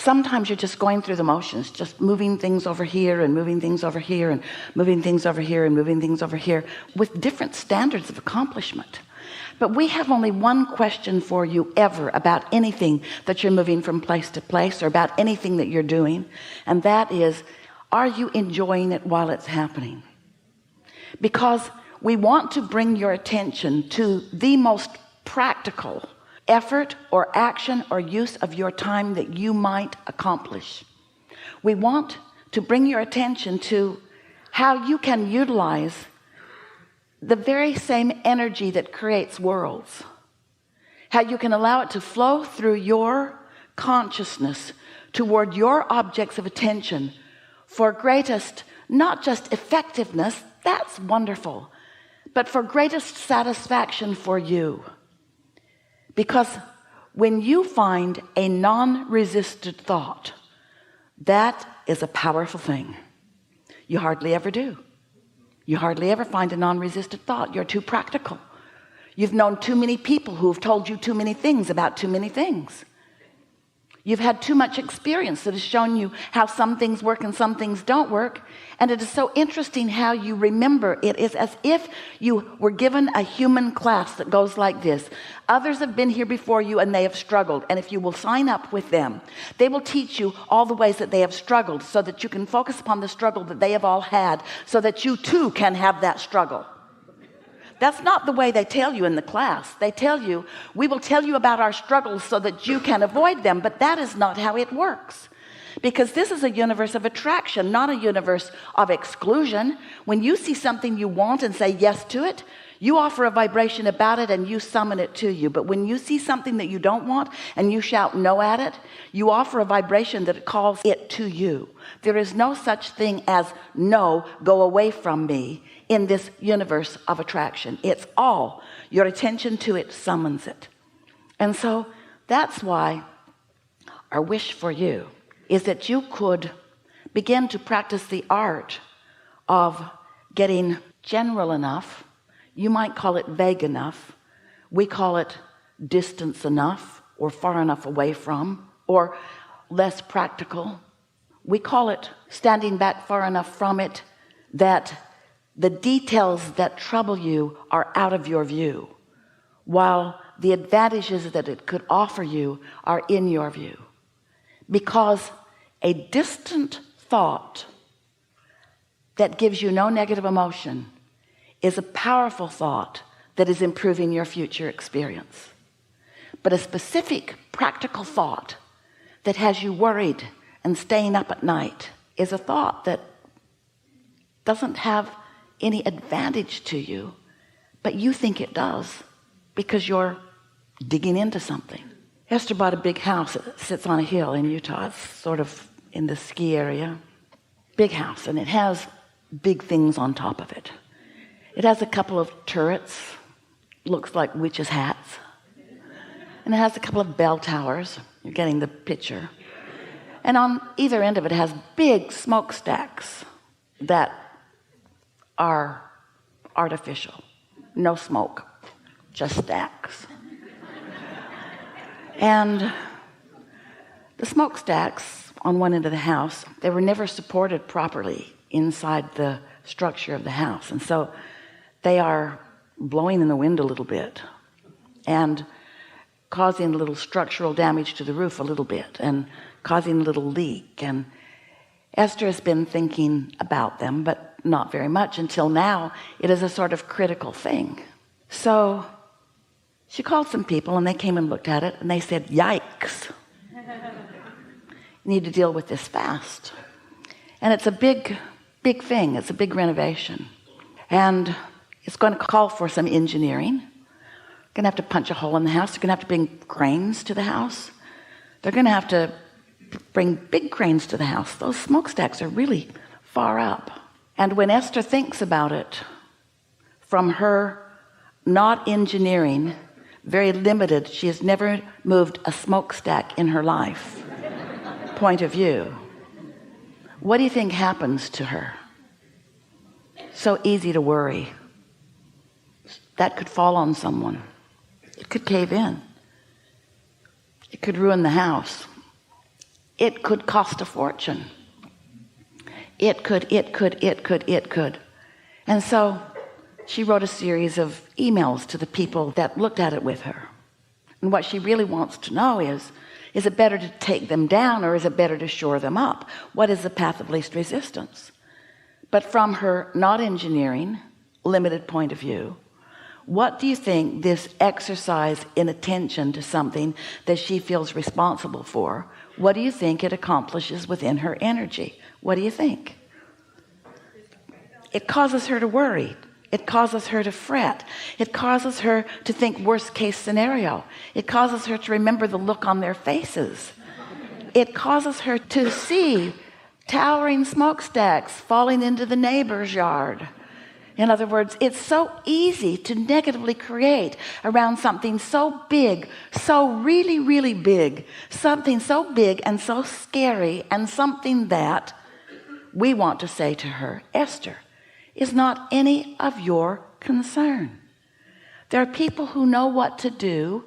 Sometimes you're just going through the motions, just moving things over here and moving things over here and moving things over here and moving things over here with different standards of accomplishment. But we have only one question for you ever about anything that you're moving from place to place, or about anything that you're doing, and that is, are you enjoying it while it's happening? Because we want to bring your attention to the most practical effort or action or use of your time that you might accomplish. We want to bring your attention to how you can utilize the very same energy that creates worlds, how you can allow it to flow through your consciousness toward your objects of attention for greatest, not just effectiveness, that's wonderful, but for greatest satisfaction for you. Because when you find a non-resisted thought, that is a powerful thing. You hardly ever do. You hardly ever find a non-resisted thought. You're too practical. You've known too many people who have told you too many things about too many things. You've had too much experience that has shown you how some things work and some things don't work. And it is so interesting how you remember. It is as if you were given a human class that goes like this. Others have been here before you and they have struggled. And if you will sign up with them, they will teach you all the ways that they have struggled, so that you can focus upon the struggle that they have all had, so that you too can have that struggle. That's not the way they tell you in the class. They tell you, we will tell you about our struggles so that you can avoid them. But that is not how it works. Because this is a universe of attraction, not a universe of exclusion. When you see something you want and say yes to it, you offer a vibration about it and you summon it to you. But when you see something that you don't want and you shout no at it, you offer a vibration that calls it to you. There is no such thing as no, go away from me, in this universe of attraction. It's all your attention to it summons it. And so that's why our wish for you is that you could begin to practice the art of getting general enough. You might call it vague enough. We call it distance enough, or far enough away from, or less practical. We call it standing back far enough from it that the details that trouble you are out of your view, while the advantages that it could offer you are in your view. Because a distant thought that gives you no negative emotion is a powerful thought that is improving your future experience. But a specific practical thought that has you worried and staying up at night is a thought that doesn't have any advantage to you, but you think it does because you're digging into something. Esther bought a big house that sits on a hill in Utah. It's sort of in the ski area. Big house, and it has big things on top of it. It has a couple of turrets, looks like witches' hats, and it has a couple of bell towers. You're getting the picture. And on either end of it has big smokestacks that are artificial. No smoke, just stacks. And the smokestacks on one end of the house, they were never supported properly inside the structure of the house. And so they are blowing in the wind a little bit and causing a little structural damage to the roof a little bit and causing a little leak. And Esther has been thinking about them, but not very much until now. It is a sort of critical thing. So she called some people and they came and looked at it and they said, yikes, you need to deal with this fast. And it's a big thing. It's a big renovation. And it's going to call for some engineering. Going to have to punch a hole in the house. They're going to have to bring cranes to the house. They're going to have to bring big cranes to the house. Those smokestacks are really far up. And when Esther thinks about it from her not engineering, very limited, she has never moved a smokestack in her life, point of view, what do you think happens to her? So easy to worry. That could fall on someone. It could cave in. It could ruin the house. It could cost a fortune. It could. And so she wrote a series of emails to the people that looked at it with her. And what she really wants to know is it better to take them down, or is it better to shore them up? What is the path of least resistance? But from her not engineering, limited point of view, what do you think this exercise in attention to something that she feels responsible for, what do you think it accomplishes within her energy? What do you think? It causes her to worry. It causes her to fret. It causes her to think worst case scenario. It causes her to remember the look on their faces. It causes her to see towering smokestacks falling into the neighbor's yard. In other words, it's so easy to negatively create around something so big, so really, really big, something so big and so scary, and something that we want to say to her, Esther, is not any of your concern. There are people who know what to do.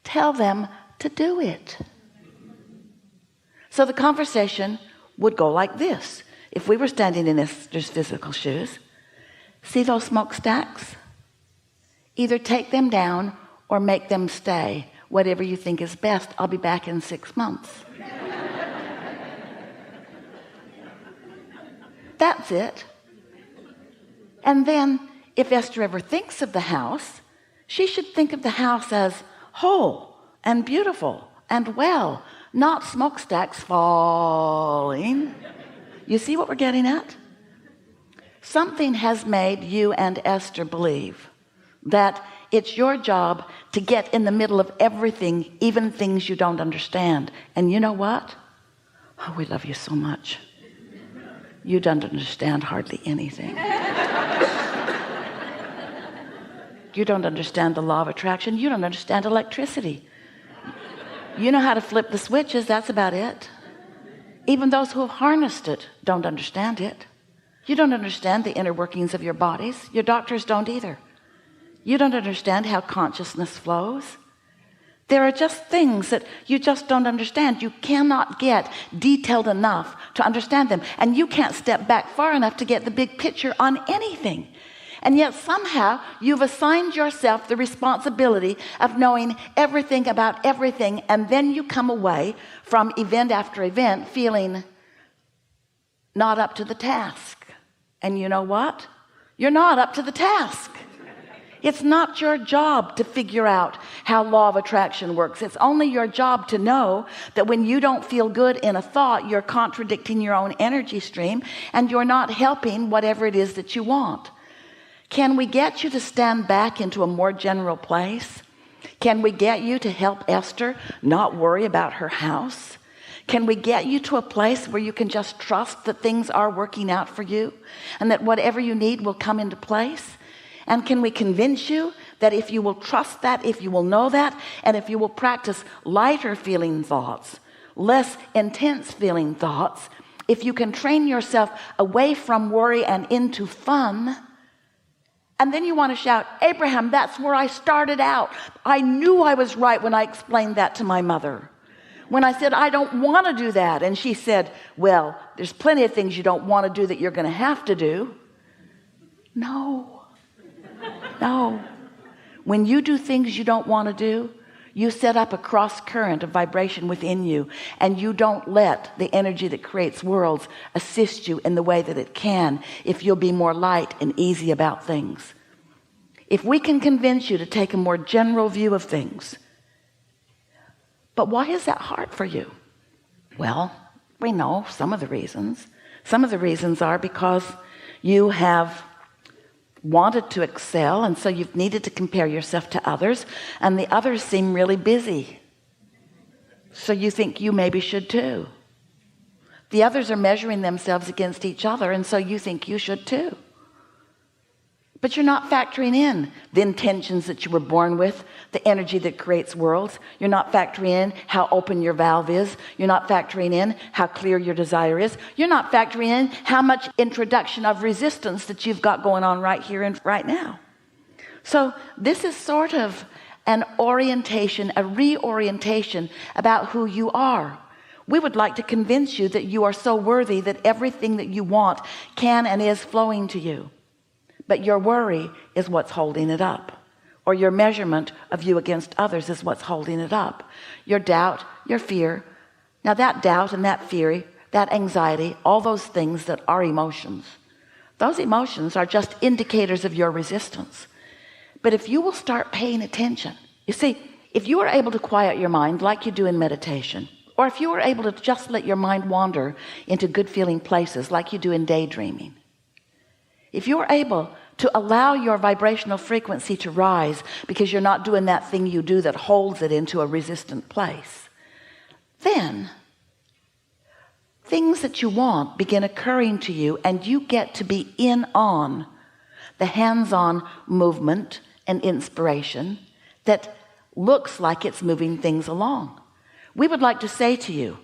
Tell them to do it. So the conversation would go like this. If we were standing in Esther's physical shoes, see those smokestacks? Either take them down or make them stay. Whatever you think is best. I'll be back in 6 months. That's it. And then if Esther ever thinks of the house, she should think of the house as whole and beautiful and well, not smokestacks falling. You see what we're getting at? Something has made you and Esther believe that it's your job to get in the middle of everything, even things you don't understand. And you know what? Oh, we love you so much. You don't understand hardly anything. You don't understand the law of attraction. You don't understand electricity. You know how to flip the switches. That's about it. Even those who have harnessed it don't understand it. You don't understand the inner workings of your bodies. Your doctors don't either. You don't understand how consciousness flows. There are just things that you just don't understand. You cannot get detailed enough to understand them. And you can't step back far enough to get the big picture on anything. And yet somehow you've assigned yourself the responsibility of knowing everything about everything. And then you come away from event after event feeling not up to the task. And you know what? You're not up to the task. It's not your job to figure out how law of attraction works. It's only your job to know that when you don't feel good in a thought, you're contradicting your own energy stream and you're not helping whatever it is that you want. Can we get you to stand back into a more general place? Can we get you to help Esther not worry about her house? Can we get you to a place where you can just trust that things are working out for you and that whatever you need will come into place? And can we convince you that if you will trust that, if you will know that, and if you will practice lighter feeling thoughts, less intense feeling thoughts, if you can train yourself away from worry and into fun, and then you want to shout, Abraham, that's where I started out. I knew I was right when I explained that to my mother. When I said, I don't want to do that. And she said, well, there's plenty of things you don't want to do that you're going to have to do. No. When you do things you don't want to do, you set up a cross current of vibration within you, and you don't let the energy that creates worlds assist you in the way that it can if you'll be more light and easy about things. If we can convince you to take a more general view of things. But why is that hard for you? Well, we know some of the reasons. Some of the reasons are because you have wanted to excel, and so you've needed to compare yourself to others, and the others seem really busy, so you think you maybe should too. The others are measuring themselves against each other, and so you think you should too. But you're not factoring in the intentions that you were born with, the energy that creates worlds. You're not factoring in how open your valve is. You're not factoring in how clear your desire is. You're not factoring in how much introduction of resistance that you've got going on right here and right now. So this is sort of an orientation, a reorientation about who you are. We would like to convince you that you are so worthy that everything that you want can and is flowing to you. But your worry is what's holding it up, or your measurement of you against others is what's holding it up. Your doubt, your fear. Now that doubt and that fear, that anxiety, all those things that are emotions, those emotions are just indicators of your resistance. But if you will start paying attention, you see, if you are able to quiet your mind like you do in meditation, or if you are able to just let your mind wander into good feeling places like you do in daydreaming, if you are able to allow your vibrational frequency to rise because you're not doing that thing you do that holds it into a resistant place, then things that you want begin occurring to you, and you get to be in on the hands-on movement and inspiration that looks like it's moving things along. We would like to say to you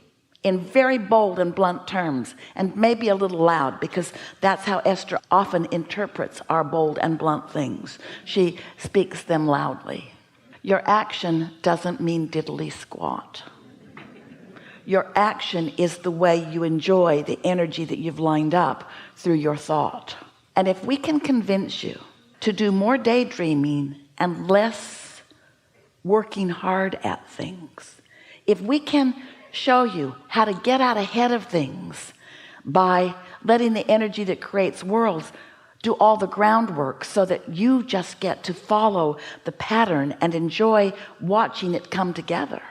in very bold and blunt terms, and maybe a little loud, because that's how Esther often interprets our bold and blunt things. She speaks them loudly. Your action doesn't mean diddly squat. Your action is the way you enjoy the energy that you've lined up through your thought. And if we can convince you to do more daydreaming and less working hard at things, if we can show you how to get out ahead of things by letting the energy that creates worlds do all the groundwork so that you just get to follow the pattern and enjoy watching it come together,